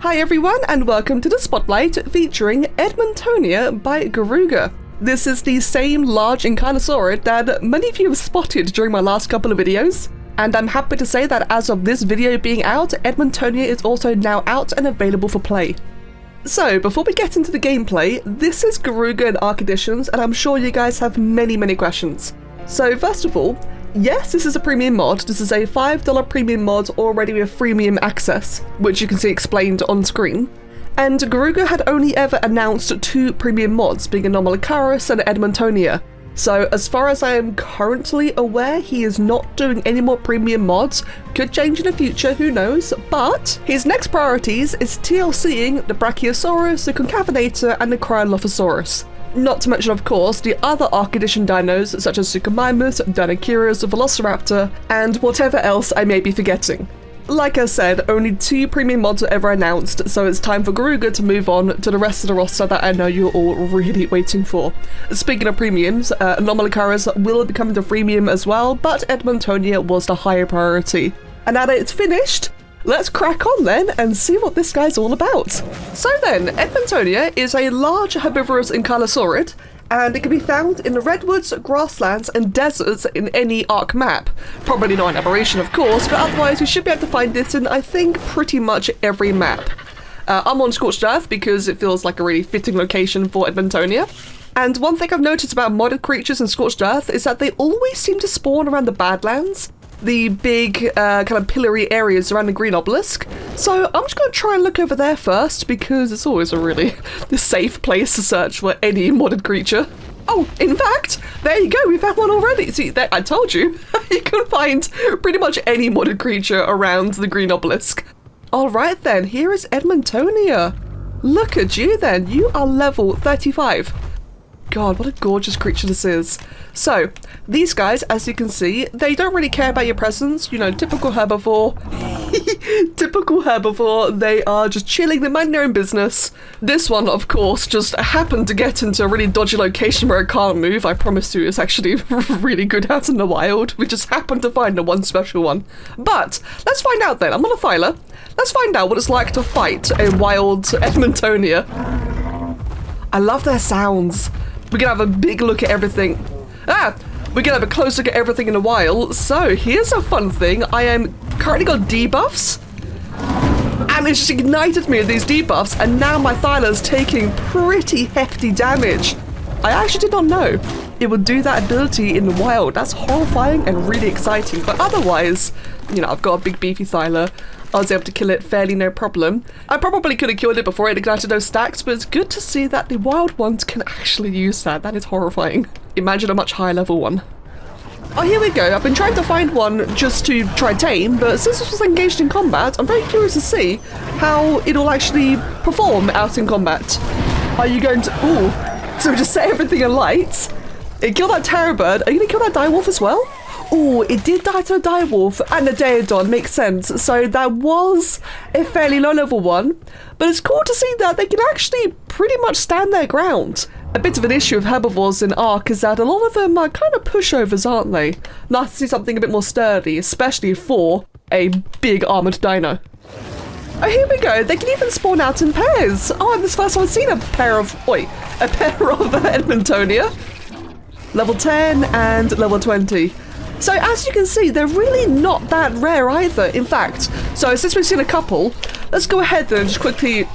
Hi everyone and welcome to the Spotlight featuring Edmontonia by Garuga. This is the same large ankylosaur that many of you have spotted during my last couple of videos, and I'm happy to say that as of this video being out, Edmontonia is also now out and available for play. So before we get into the gameplay, this is Garuga and Ark Additions, and I'm sure you guys have many questions. So first of all, yes, this is a premium mod. This is a $5 premium mod already with freemium access, which you can see explained on screen. And Garuga had only ever announced 2 premium mods, being Anomalocurus and Edmontonia. So as far as I am currently aware, he is not doing any more premium mods. Could change in the future, who knows? But his next priorities is TLCing the Brachiosaurus, the Concavenator, and the Cryolophosaurus. Not to mention, of course, the other Ark Addition dinos such as Suchomimus, Dinosaurus, Velociraptor, and whatever else I may be forgetting. Like I said, only 2 premium mods were ever announced, so it's time for Garuga to move on to the rest of the roster that I know you're all really waiting for. Speaking of premiums, Anomalocurus will be coming to freemium as well, but Edmontonia was the higher priority. And now that it's finished, let's crack on then and see what this guy's all about. So then, Edmontonia is a large herbivorous ankylosaurid, and it can be found in the redwoods, grasslands, and deserts in any Ark map. Probably not an aberration, of course, but otherwise you should be able to find it in, I think, pretty much every map. I'm on Scorched Earth because it feels like a really fitting location for Edmontonia. And one thing I've noticed about modded creatures in Scorched Earth is that they always seem to spawn around the Badlands, the big kind of pillory areas around the green obelisk. So I'm just going to try and look over there first because it's always a really safe place to search for any modded creature. Oh, in fact, there you go, we found one already. See, there, I told you, you can find pretty much any modded creature around the green obelisk. Alright then, here is Edmontonia. Look at you then, you are level 35. God, what a gorgeous creature this is. So, these guys, as you can see, they don't really care about your presence. You know, typical herbivore. Typical herbivore. They are just chilling, they're minding their own business. This one, of course, just happened to get into a really dodgy location where it can't move. I promise you, it's actually really good out in the wild. We just happened to find the one special one. But, let's find out then. I'm on a filer. Let's find out what it's like to fight a wild Edmontonia. I love their sounds. We're gonna have a big look at everything. We're gonna have a close look at everything in a while. So here's a fun thing. I am currently got debuffs, and it just ignited me with these debuffs, and now my Thyla's taking pretty hefty damage. I actually did not know it would do that ability in the wild. That's horrifying and really exciting. But otherwise, you know, I've got a big beefy Thyla. I was able to kill it fairly no problem. I probably could have killed it before it ignited those stacks, but it's good to see that the wild ones can actually use that. That is horrifying. Imagine a much higher level one. Oh, here we go. I've been trying to find one just to try tame, but since this was engaged in combat, I'm very curious to see how it'll actually perform out in combat. Are you going to... Ooh. So we just set everything alight. It killed that terror bird. Are you going to kill that direwolf as well? Oh, it did die to a direwolf and a daedon, makes sense. So that was a fairly low level one, but it's cool to see that they can actually pretty much stand their ground. A bit of an issue with herbivores in Ark is that a lot of them are kind of pushovers, aren't they? Nice to see something a bit more sturdy, especially for a big armoured dino. Oh, here we go. They can even spawn out in pairs. Oh, and this first I've seen a pair of Edmontonia. Level 10 and level 20. So as you can see, they're really not that rare either, in fact. So since we've seen a couple, let's go ahead and just quickly...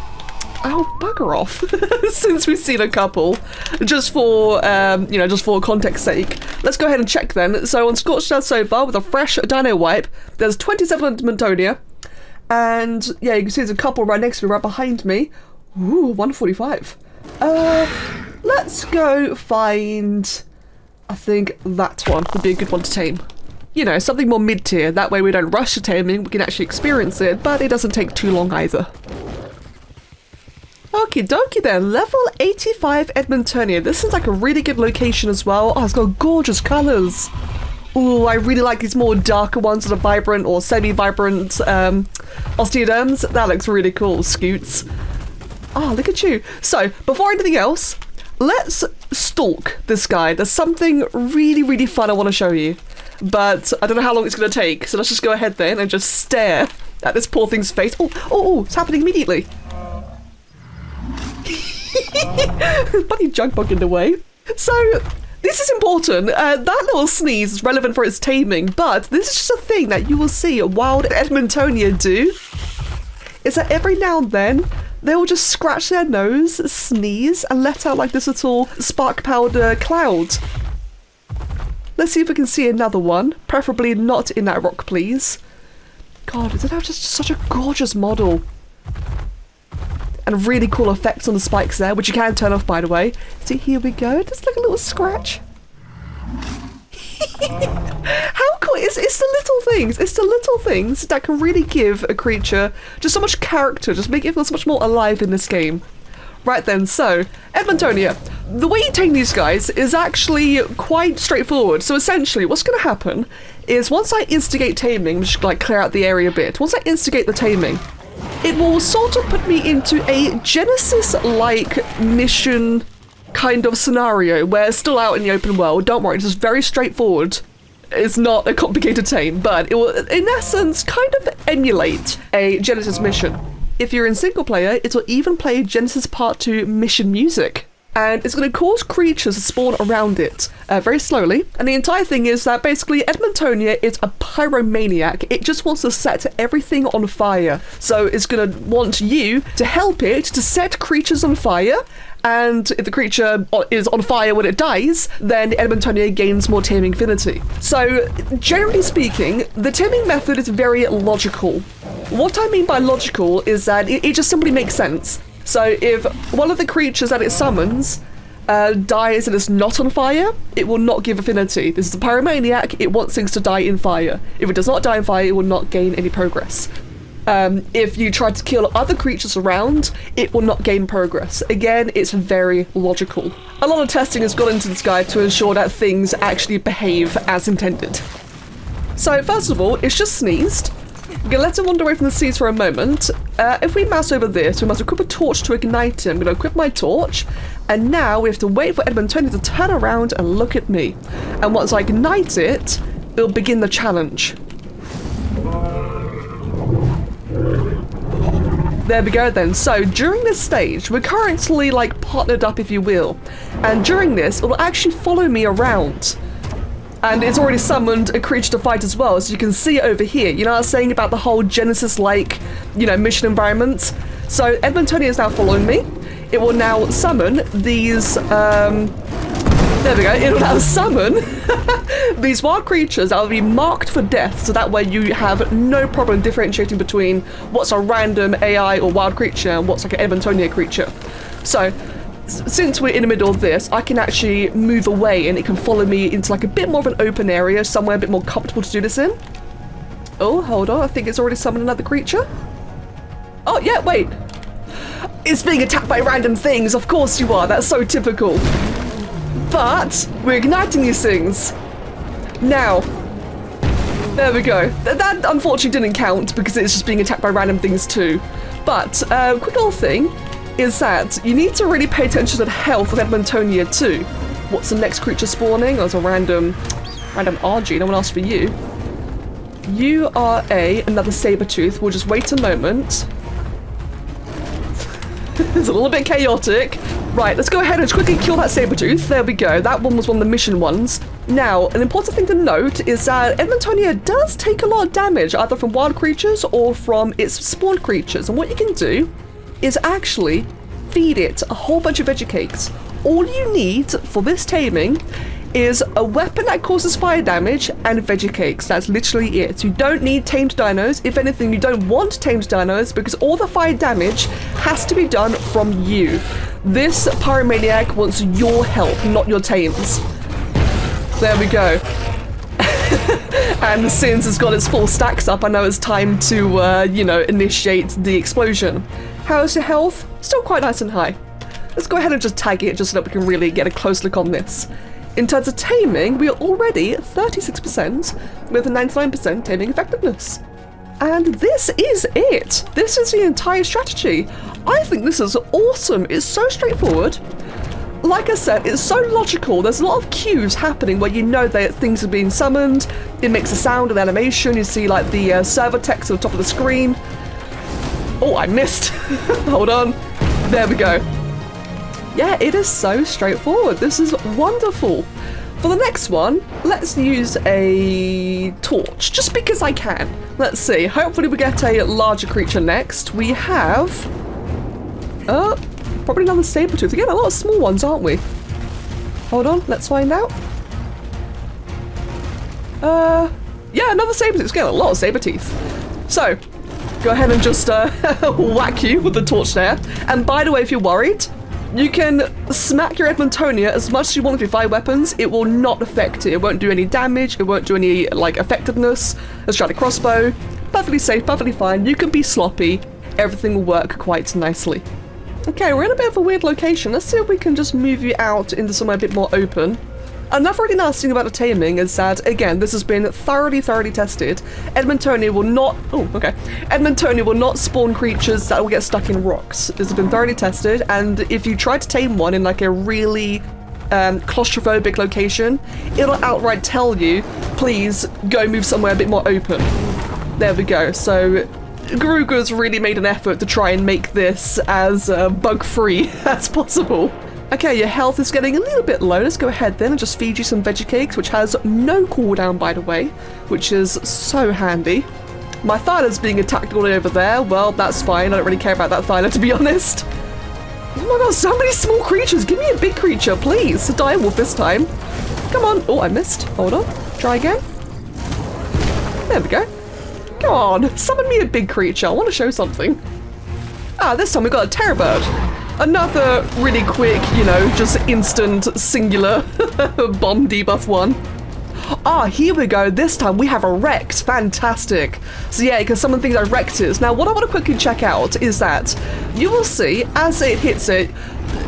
Oh, bugger off. Since we've seen a couple, just for, you know, just for context sake, let's go ahead and check then. So on Scorched Earth so far, with a fresh dino wipe, there's 27 Edmontonia. And yeah, you can see there's a couple right next to me, right behind me. Ooh, 145. Let's go find... I think that one would be a good one to tame. You know, something more mid-tier. That way we don't rush to taming, we can actually experience it, but it doesn't take too long either. Okie dokie then, level 85 Edmontonia. This seems like a really good location as well. Oh, it's got gorgeous colours. Ooh, I really like these more darker ones that are vibrant or semi-vibrant osteoderms. That looks really cool, Scoots. Oh, look at you. So, before anything else, let's stalk this guy. There's something really fun I want to show you, but I don't know how long it's going to take, so let's just go ahead then and just stare at this poor thing's face. Oh, it's happening immediately. Bunny junk bug in the way. So, this is important. That little sneeze is relevant for its taming, but this is just a thing that you will see wild Edmontonia do. Is that every now and then, they will just scratch their nose, sneeze, and let out like this little sparkpowder cloud. Let's see if we can see another one. Preferably not in that rock, please. God, does it have just such a gorgeous model? And really cool effects on the spikes there, which you can turn off, by the way. See, here we go. Just like a little scratch. How cool! It's the little things. It's the little things that can really give a creature just so much character, just make it feel so much more alive in this game. Right then, so, Edmontonia. The way you tame these guys is actually quite straightforward. So essentially, what's going to happen is once I instigate taming, just like clear out the area a bit, once I instigate the taming, it will sort of put me into a Genesis-like mission kind of scenario where it's still out in the open world. Don't worry, it's just very straightforward. It's not a complicated tame, but it will, in essence, kind of emulate a Genesis mission. If you're in single player, it will even play Genesis Part 2 mission music. And it's going to cause creatures to spawn around it very slowly. And the entire thing is that basically Edmontonia is a pyromaniac. It just wants to set everything on fire. So it's going to want you to help it to set creatures on fire. And if the creature is on fire when it dies, then Edmontonia gains more taming affinity. So generally speaking, the taming method is very logical. What I mean by logical is that it just simply makes sense. So if one of the creatures that it summons dies and is not on fire, it will not give affinity. This is a pyromaniac, it wants things to die in fire. If it does not die in fire, it will not gain any progress. If you try to kill other creatures around, it will not gain progress. Again, it's very logical. A lot of testing has gone into this guide to ensure that things actually behave as intended. So first of all, it's just sneezed. We're going to let him wander away from the seas for a moment. If we mouse over this, we must equip a torch to ignite him. I'm going to equip my torch. And now we have to wait for Edmontonia to turn around and look at me. And once I ignite it, it'll begin the challenge. There we go then. So during this stage, we're currently like partnered up, if you will. And during this, it will actually follow me around. And it's already summoned a creature to fight as well, so you can see it over here. You know what I was saying about the whole Genesis-like, you know, mission environment? So Edmontonia is now following me. It will now summon these, there we go. It will now summon these wild creatures that will be marked for death, so that way you have no problem differentiating between what's a random AI or wild creature and what's like an Edmontonia creature. So, since we're in the middle of this, I can actually move away and it can follow me into like a bit more of an open area, somewhere a bit more comfortable to do this in. Oh, hold on, I think it's already summoned another creature. Oh, yeah, wait. It's being attacked by random things, of course you are, that's so typical. But we're igniting these things. Now, there we go. That unfortunately didn't count because it's just being attacked by random things too. But, quick little thing is that you need to really pay attention to the health of Edmontonia too. What's the next creature spawning? There's a random RG, no one asked for you. You are another saber-tooth. We'll just wait a moment. It's a little bit chaotic. Right, let's go ahead and quickly kill that saber-tooth. There we go. That one was one of the mission ones. Now, an important thing to note is that Edmontonia does take a lot of damage, either from wild creatures or from its spawned creatures. And what you can do is actually feed it a whole bunch of veggie cakes. All you need for this taming is a weapon that causes fire damage and veggie cakes. That's literally it. You don't need tamed dinos. If anything, you don't want tamed dinos because all the fire damage has to be done from you. This pyromaniac wants your help, not your tames. There we go. And since it's got its full stacks up, I know it's time to, you know, initiate the explosion. How's your health? Still quite nice and high. Let's go ahead and just tag it just so that we can really get a close look on this. In terms of taming, we are already 36% with a 99% taming effectiveness. And this is it. This is the entire strategy. I think this is awesome. It's so straightforward. like I said, it's so logical. There's a lot of cues happening where you know that things are being summoned. It makes a sound and animation. You see like the server text on the top of the screen. Oh, I missed. Hold on. There we go. Yeah, it is so straightforward. This is wonderful. For the next one, let's use a torch, just because I can. Let's see. Hopefully we get a larger creature next. We have... probably another saber-tooth. Again, a lot of small ones, aren't we? Hold on, let's find out. Yeah, another saber-tooth. Again, a lot of saber-teeth. So, go ahead and just whack you with the torch there. And by the way, if you're worried, you can smack your Edmontonia as much as you want with your fire weapons. It will not affect it. It won't do any damage. It won't do any, like, effectiveness. Let's try the crossbow. Perfectly safe, perfectly fine. You can be sloppy. Everything will work quite nicely. Okay, we're in a bit of a weird location. Let's see if we can just move you out into somewhere a bit more open. Another really nice thing about the taming is that, again, this has been thoroughly tested. Edmontonia will not... Oh, okay. Edmontonia will not spawn creatures that will get stuck in rocks. This has been thoroughly tested, and if you try to tame one in, like, a really claustrophobic location, it'll outright tell you, please go move somewhere a bit more open. There we go. So... Garuga's really made an effort to try and make this as bug-free as possible. Okay, your health is getting a little bit low. Let's go ahead then and just feed you some veggie cakes, which has no cooldown, by the way, which is so handy. My thyla's being attacked all the way over there. Well, that's fine. I don't really care about that thyla, to be honest. Oh my god, so many small creatures. Give me a big creature, please. A dire wolf this time. Come on. Oh, I missed. Hold on. Try again. There we go. Come on, summon me a big creature. I want to show something. Ah, this time we've got a terror bird. Another really quick, you know, just instant singular bomb debuff one. Ah, here we go. This time we have a Rex. Fantastic. So yeah, you can summon things like Rexes. Now, what I want to quickly check out is that you will see as it hits it,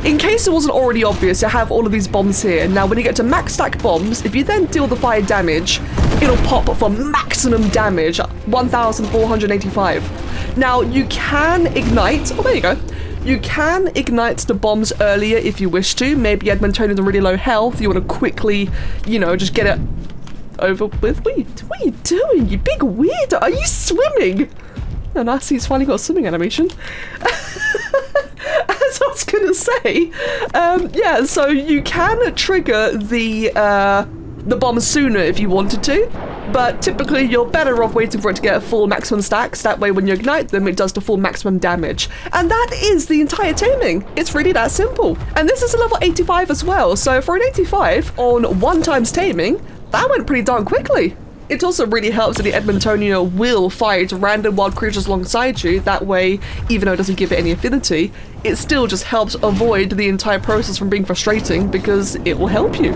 in case it wasn't already obvious, you have all of these bombs here. Now, when you get to max stack bombs, if you then deal the fire damage, it'll pop for maximum damage, 1,485. Now, you can ignite... Oh, there you go. You can ignite the bombs earlier if you wish to. Maybe Edmontonia's really low health. You want to quickly, you know, just get it over with. What are you doing, you big weirdo? Are you swimming? Oh, nice. He's finally got a swimming animation. As I was gonna say, yeah, so you can trigger the bomb sooner if you wanted to, but typically you're better off waiting for it to get a full maximum stacks. That way when you ignite them, it does the full maximum damage. And that is the entire taming. It's really that simple. And this is a level 85 as well, so for an 85 on 1 times taming, that went pretty darn quickly. It also really helps that the Edmontonia will fight random wild creatures alongside you. That way, even though it doesn't give it any affinity, it still just helps avoid the entire process from being frustrating because it will help you.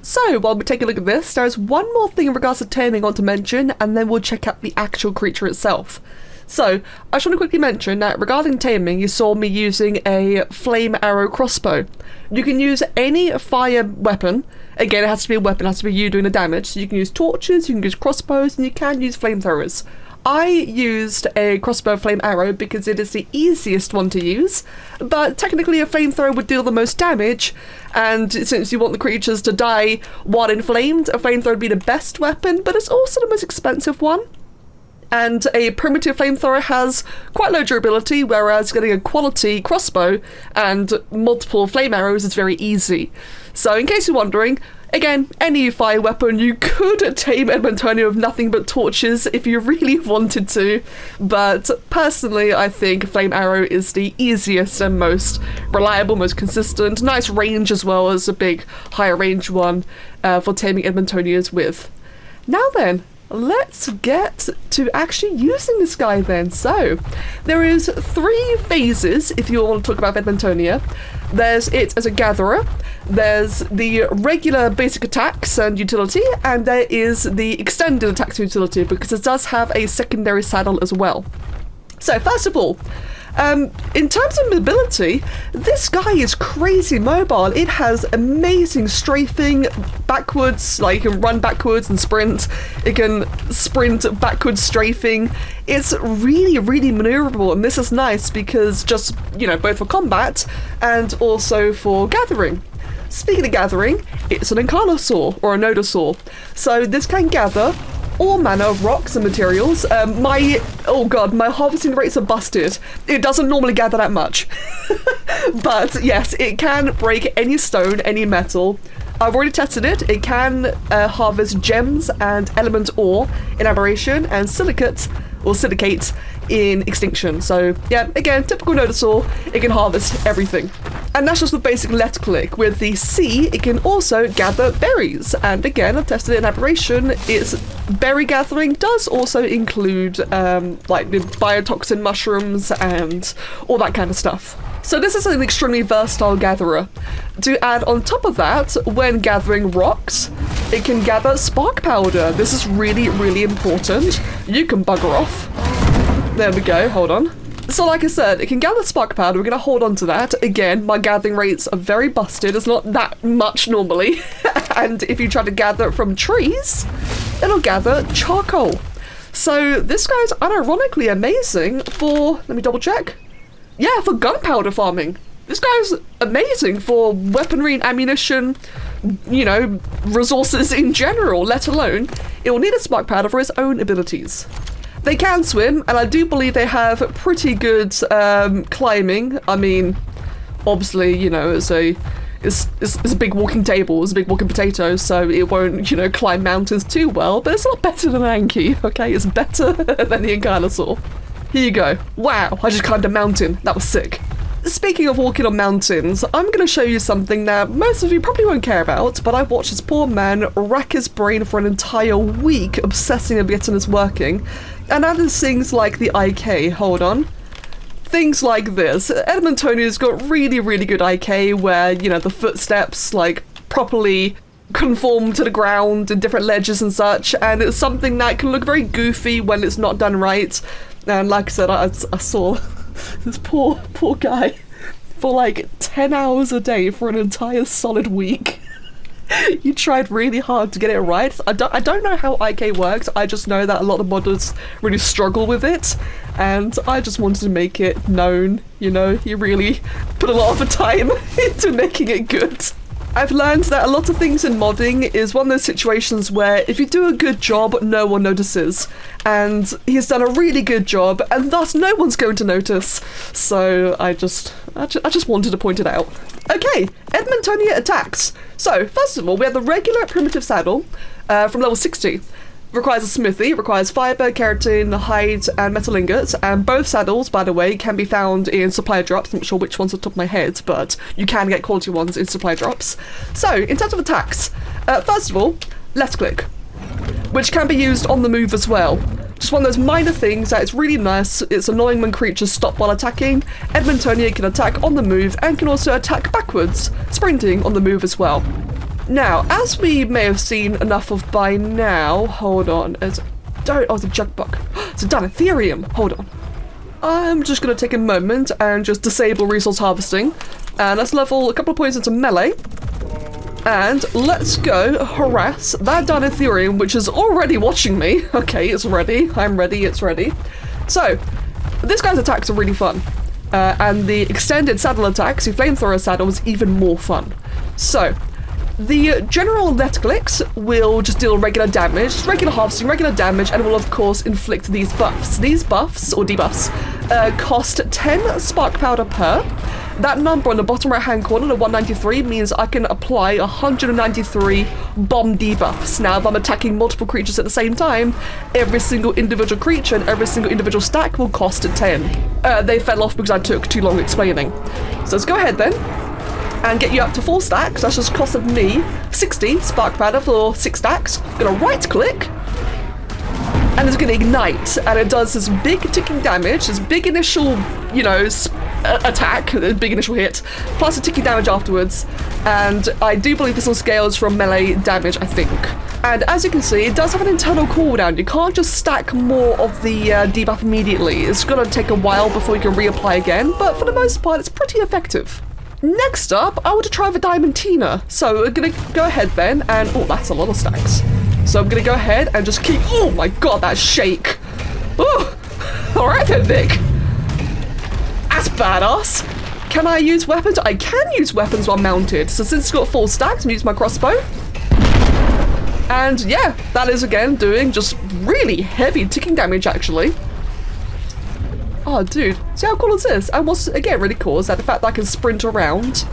So, while we take a look at this, there's one more thing in regards to taming I want to mention, and then we'll check out the actual creature itself. So, I just want to quickly mention that regarding taming, you saw me using a flame arrow crossbow. You can use any fire weapon. Again, it has to be a weapon, it has to be you doing the damage. So you can use torches, you can use crossbows, and you can use flamethrowers. I used a crossbow flame arrow because it is the easiest one to use, but technically a flamethrower would deal the most damage, and since you want the creatures to die while inflamed, a flamethrower would be the best weapon, but it's also the most expensive one. And a primitive flamethrower has quite low durability, whereas getting a quality crossbow and multiple flame arrows is very easy. So in case you're wondering, again, any fire weapon, you could tame Edmontonia with nothing but torches if you really wanted to, but personally I think flame arrow is the easiest and most reliable, most consistent, nice range as well as a big higher range one for taming Edmontonias with. Now then, let's get to actually using this guy then. So, there is 3 phases if you want to talk about Edmontonia. There's it as a gatherer, there's the regular basic attacks and utility, and there is the extended attacks and utility because it does have a secondary saddle as well. So, first of all, in terms of mobility, this guy is crazy mobile. It has amazing strafing backwards, like it can run backwards and sprint. It can sprint backwards strafing. It's really, really maneuverable, and this is nice because just, you know, both for combat and also for gathering. Speaking of gathering, it's an ankylosaur or a nodosaur. So this can gather all manner of rocks and materials. Oh god, my harvesting rates are busted. It doesn't normally gather that much. But yes, it can break any stone, any metal. I've already tested it. It can harvest gems and element ore in aberration and silicate in extinction. So yeah, again, typical nodosaur, it can harvest everything. And that's just with basic left click. With the C, it can also gather berries. And again, I've tested it in aberration. Its berry gathering does also include like the biotoxin mushrooms and all that kind of stuff. So this is an extremely versatile gatherer. To add on top of that, when gathering rocks, it can gather sparkpowder. This is really, really important. You can bugger off. There we go, hold on. So like I said, it can gather sparkpowder. We're gonna hold on to that. Again, my gathering rates are very busted. It's not that much normally. And if you try to gather it from trees, it'll gather charcoal. So this guy's unironically amazing for, let me double check. Yeah, for gunpowder farming. This guy's amazing for weaponry and ammunition, you know, resources in general, let alone it will need a sparkpowder for its own abilities. They can swim, and I do believe they have pretty good climbing. I mean, obviously, you know, it's a big walking table, it's a big walking potato, so it won't, you know, climb mountains too well, but it's not better than an anky, okay? It's better than the ankylosaur. Here you go. Wow, I just climbed a mountain. That was sick. Speaking of walking on mountains, I'm going to show you something that most of you probably won't care about, but I've watched this poor man rack his brain for an entire week obsessing over getting this working. And that is things like the IK. Hold on. Things like this. Edmontonia's got really, really good IK where, you know, the footsteps, like, properly conform to the ground and different ledges and such, and it's something that can look very goofy when it's not done right. And like I said, I saw this poor guy for like 10 hours a day for an entire solid week. You tried really hard to get it right. I don't know how IK works. I just know that a lot of modders really struggle with it, and I just wanted to make it known, you know, you really put a lot of time into making it good. I've learned that a lot of things in modding is one of those situations where if you do a good job, no one notices. And he's done a really good job, and thus no one's going to notice. So I just wanted to point it out. Okay, Edmontonia attacks. So first of all, we have the regular primitive saddle from level 60. Requires a smithy, requires fiber, keratin, hide, and metal ingots, and both saddles, by the way, can be found in supply drops. I'm not sure which ones off the top of my head, but you can get quality ones in supply drops. So, in terms of attacks, first of all, left click, which can be used on the move as well. Just one of those minor things that it's really nice. It's annoying when creatures stop while attacking. Edmontonia can attack on the move and can also attack backwards, sprinting on the move as well. Now, as we may have seen enough of by now, hold on, it's a jug bug. It's a Dinotherium, hold on. I'm just going to take a moment and just disable resource harvesting. And let's level a couple of points into melee. And let's go harass that Dinotherium, which is already watching me. Okay, it's ready. I'm ready, it's ready. So, this guy's attacks are really fun. And the extended saddle attacks, the Flamethrower saddle, is even more fun. So, the general left clicks will just deal regular damage, regular harvesting, regular damage, and will of course inflict these buffs. These buffs, or debuffs, cost 10 spark powder per. That number on the bottom right hand corner, the 193, means I can apply 193 bomb debuffs. Now if I'm attacking multiple creatures at the same time, every single individual creature and every single individual stack will cost 10. They fell off because I took too long explaining. So let's go ahead then and get you up to 4 stacks. That's just costed me 60 spark powder for 6 stacks. Gonna right click, and it's gonna ignite, and it does this big ticking damage, this big initial, you know, attack, a big initial hit, plus a ticking damage afterwards. And I do believe this all scales from melee damage, I think. And as you can see, it does have an internal cooldown. You can't just stack more of the debuff immediately. It's gonna take a while before you can reapply again, but for the most part, it's pretty effective. Next up, I want to try the Diamantina. So we're gonna go ahead then, and oh, that's a lot of stacks. So I'm gonna go ahead and just keep, oh my god, that shake. Oh, Alright then, Nick. That's badass. Can I use weapons? I can use weapons while mounted. So since it's got full stacks, I'm using my crossbow. And yeah, that is again doing just really heavy ticking damage actually. Oh dude, see how cool is this? And what's again really cool is that the fact that I can sprint around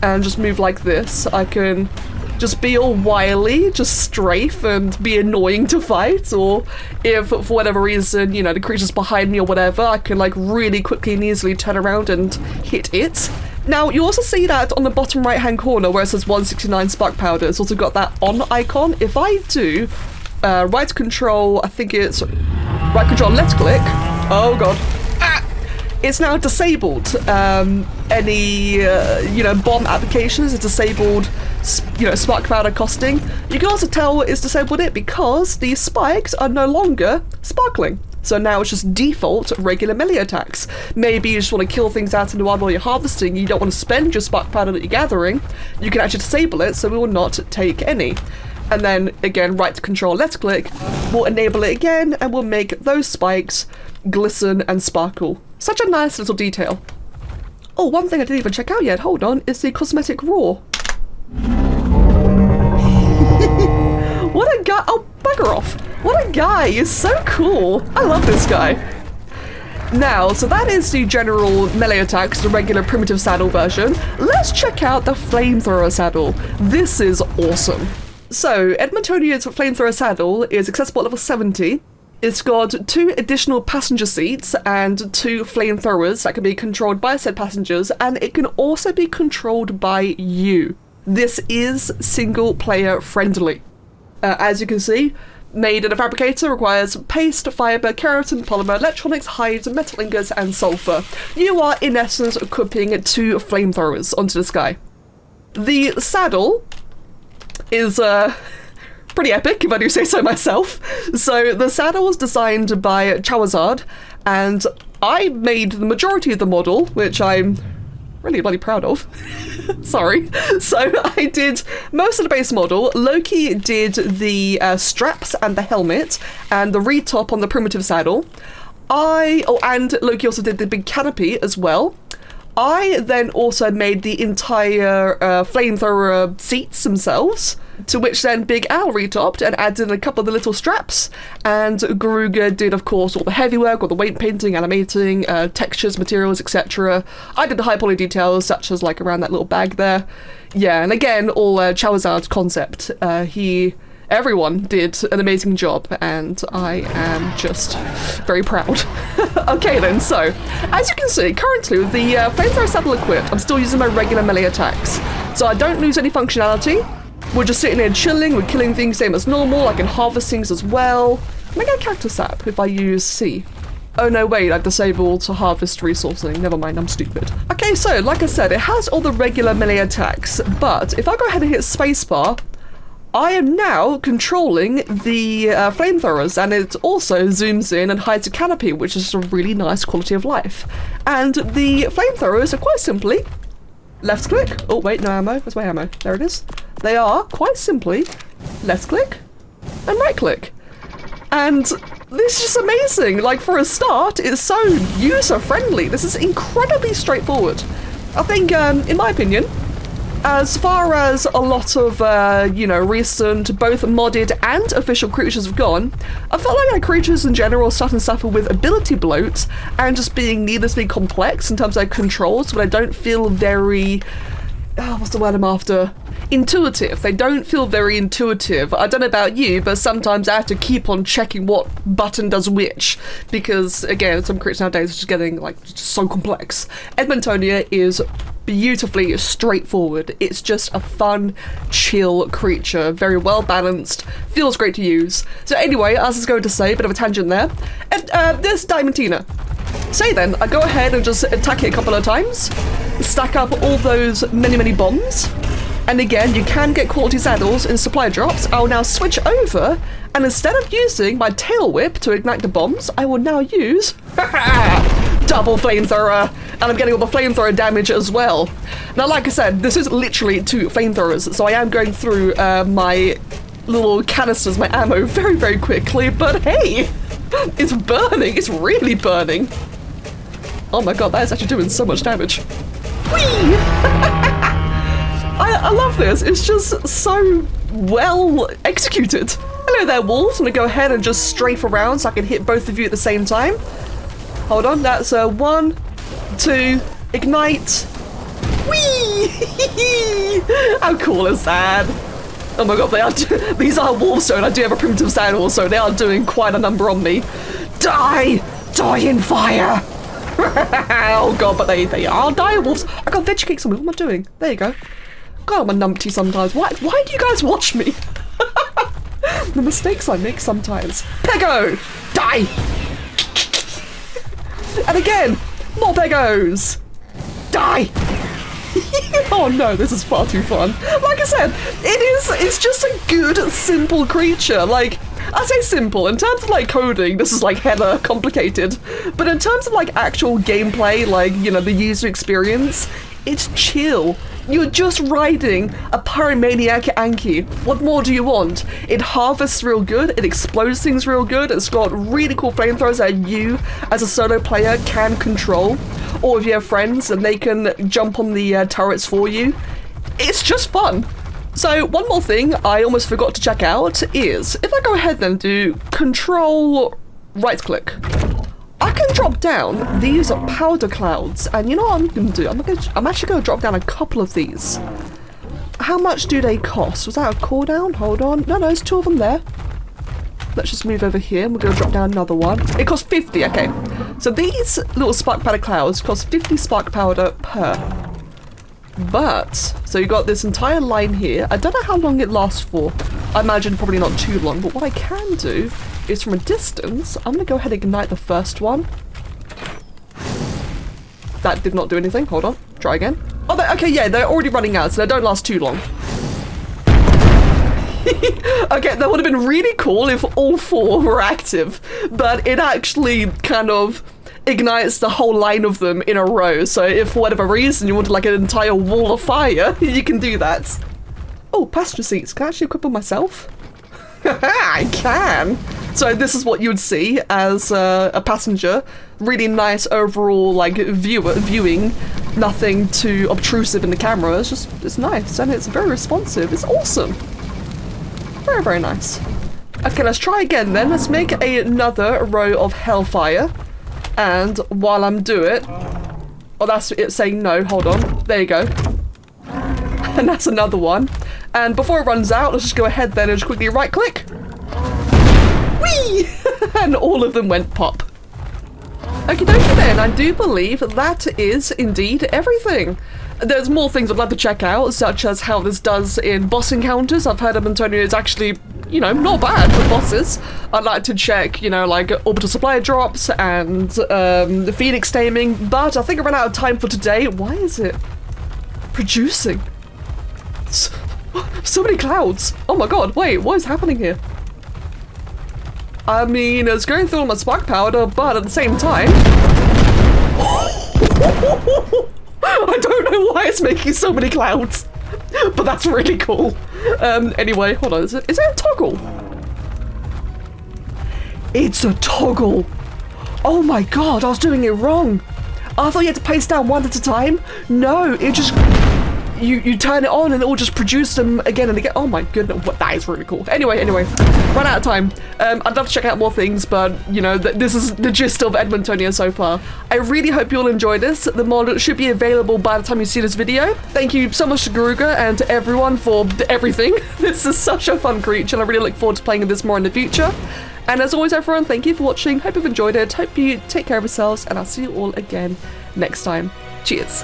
and just move like this. I can just be all wily, just strafe and be annoying to fight, or if for whatever reason, you know, the creature's behind me or whatever, I can like really quickly and easily turn around and hit it. Now, you also see that on the bottom right hand corner where it says 169 sparkpowder, it's also got that on icon. If I do right control, I think it's right control left click, oh god. It's now disabled any, you know, bomb applications. It's disabled, you know, spark powder costing. You can also tell it's disabled it because the spikes are no longer sparkling. So now it's just default regular melee attacks. Maybe you just want to kill things out in the wild while you're harvesting. You don't want to spend your spark powder that you're gathering. You can actually disable it so we will not take any. And then again, right control left click will enable it again and will make those spikes glisten and sparkle. Such a nice little detail. Oh, one thing I didn't even check out yet, hold on, is the Cosmetic Roar. What a guy, oh bugger off. What a guy, he's so cool. I love this guy. Now, so that is the general melee attacks, the regular primitive saddle version. Let's check out the Flamethrower saddle. This is awesome. So, Edmontonia's Flamethrower saddle is accessible at level 70. It's got 2 additional passenger seats and 2 flamethrowers that can be controlled by said passengers, and it can also be controlled by you. This is single player friendly. As you can see, made in a fabricator, requires paste, fibre, keratin, polymer, electronics, hides, metal ingots and sulfur. You are in essence equipping 2 flamethrowers onto this guy. The saddle is pretty epic, if I do say so myself. So the saddle was designed by Charizard, and I made the majority of the model, which I'm really bloody proud of. Sorry. So I did most of the base model. Loki did the straps and the helmet and the retop on the primitive saddle. And Loki also did the big canopy as well. I then also made the entire flamethrower seats themselves, to which then Big Al retopped and added in a couple of the little straps, and Garuga did of course all the heavy work, all the weight painting, animating, textures, materials, etc. I did the high poly details such as like around that little bag there. Yeah, and again all Charizard's concept. Everyone did an amazing job, and I am just very proud. Okay then, so, as you can see, currently with the Flamethrower saddle equipped, I'm still using my regular melee attacks. So I don't lose any functionality. We're just sitting there chilling, we're killing things same as normal, I can harvest things as well. Can I get a character sap if I use C? Oh no, wait, I've disabled to harvest resourcing. Never mind, I'm stupid. Okay, so, like I said, it has all the regular melee attacks, but if I go ahead and hit spacebar, I am now controlling the flamethrowers, and it also zooms in and hides a canopy, which is a really nice quality of life. And the flamethrowers are quite simply left click. Oh wait, no ammo. Where's my ammo? There it is. They are quite simply left click and right click. And this is just amazing. Like, for a start, it's so user friendly. This is incredibly straightforward. I think, in my opinion, as far as a lot of, you know, recent, both modded and official creatures have gone, I felt like our creatures in general are starting to suffer with ability bloat and just being needlessly complex in terms of their controls, but I don't feel very, what's the word I'm after? Intuitive. They don't feel very intuitive. I don't know about you, but sometimes I have to keep on checking what button does which, because again, some creatures nowadays are just getting like just so complex. Edmontonia is beautifully straightforward. It's just a fun, chill creature, very well balanced, feels great to use. So anyway, as I was going to say, a bit of a tangent there, this Diamantina. So then, I go ahead and just attack it a couple of times, stack up all those many bombs, and again, you can get quality saddles in supply drops. I'll now switch over, and instead of using my tail whip to ignite the bombs, I will now use double flamethrower, and I'm getting all the flamethrower damage as well. Now, like I said, this is literally 2 flamethrowers, so I am going through my little canisters, my ammo, very quickly, but hey, It's burning. It's really burning. Oh my god, that is actually doing so much damage. Whee! I love this. It's just so well executed. Hello there, wolves. I'm gonna go ahead and just strafe around so I can hit both of you at the same time. Hold on, that's 1, 2, ignite. Whee! How cool is that? Oh my god, these are wolves, so and I do have a primitive sound also. They are doing quite a number on me. Die! Die in fire! Oh god, but they are dire wolves. I got veg cakes on me. What am I doing? There you go. God, I'm a numpty sometimes. Why do you guys watch me? The mistakes I make sometimes. Pego! Die! And again, more Pegos! Die! Oh no, this is far too fun. Like I said, it's just a good, simple creature. Like, I say simple, in terms of like coding, this is like hella complicated. But in terms of like actual gameplay, like, you know, the user experience, it's chill. You're just riding a pyromaniac anky. What more do you want? It harvests real good, it explodes things real good, it's got really cool flamethrowers that you, as a solo player, can control. Or if you have friends and they can jump on the turrets for you. It's just fun. So one more thing I almost forgot to check out is, if I go ahead and do control right click, I can drop down these powder clouds, and you know what I'm going to do? I'm actually going to drop down a couple of these. How much do they cost? Was that a cooldown? Hold on. No, there's 2 of them there. Let's just move over here and we're going to drop down another one. It costs 50, okay. So these little spark powder clouds cost 50 spark powder per. But, so you got this entire line here. I don't know how long it lasts for. I imagine probably not too long, but what I can do is from a distance, I'm going to go ahead and ignite the first one. That did not do anything. Hold on. Try again. Oh, okay, yeah, they're already running out, so they don't last too long. Okay, that would have been really cool if all 4 were active, but it actually kind of ignites the whole line of them in a row, so if for whatever reason you wanted like an entire wall of fire, you can do that. Oh, passenger seats. Can I actually equip them myself? I can! So this is what you would see as a passenger. Really nice overall like viewing. Nothing too obtrusive in the camera. It's nice and it's very responsive. It's awesome. Very, very nice. Okay, let's try again then. Let's make another row of hellfire. And while I'm doing it... Oh, that's it saying no. Hold on. There you go. And that's another one. And before it runs out, let's just go ahead then and just quickly right click. Whee! And all of them went pop. Okie dokie then, I do believe that is indeed everything. There's more things I'd like to check out, such as how this does in boss encounters. I've heard Edmontonia is actually, you know, not bad for bosses. I'd like to check, you know, like orbital supply drops and the Phoenix taming, but I think I ran out of time for today. Why is it producing so many clouds? Oh my god, wait, what is happening here? I mean, it's going through all my spark powder, but at the same time... I don't know why it's making so many clouds, but that's really cool. Anyway, hold on, is it a toggle? It's a toggle. Oh my god, I was doing it wrong. I thought you had to place down one at a time. No, it just... You turn it on and it will just produce them again and again. Oh my goodness, that is really cool. Anyway, run out of time. I'd love to check out more things, but you know, this is the gist of Edmontonia so far. I really hope you all enjoy this. The mod should be available by the time you see this video. Thank you so much to Garuga and to everyone for everything. This is such a fun creature and I really look forward to playing with this more in the future. And as always, everyone, thank you for watching. Hope you've enjoyed it. Hope you take care of yourselves and I'll see you all again next time. Cheers.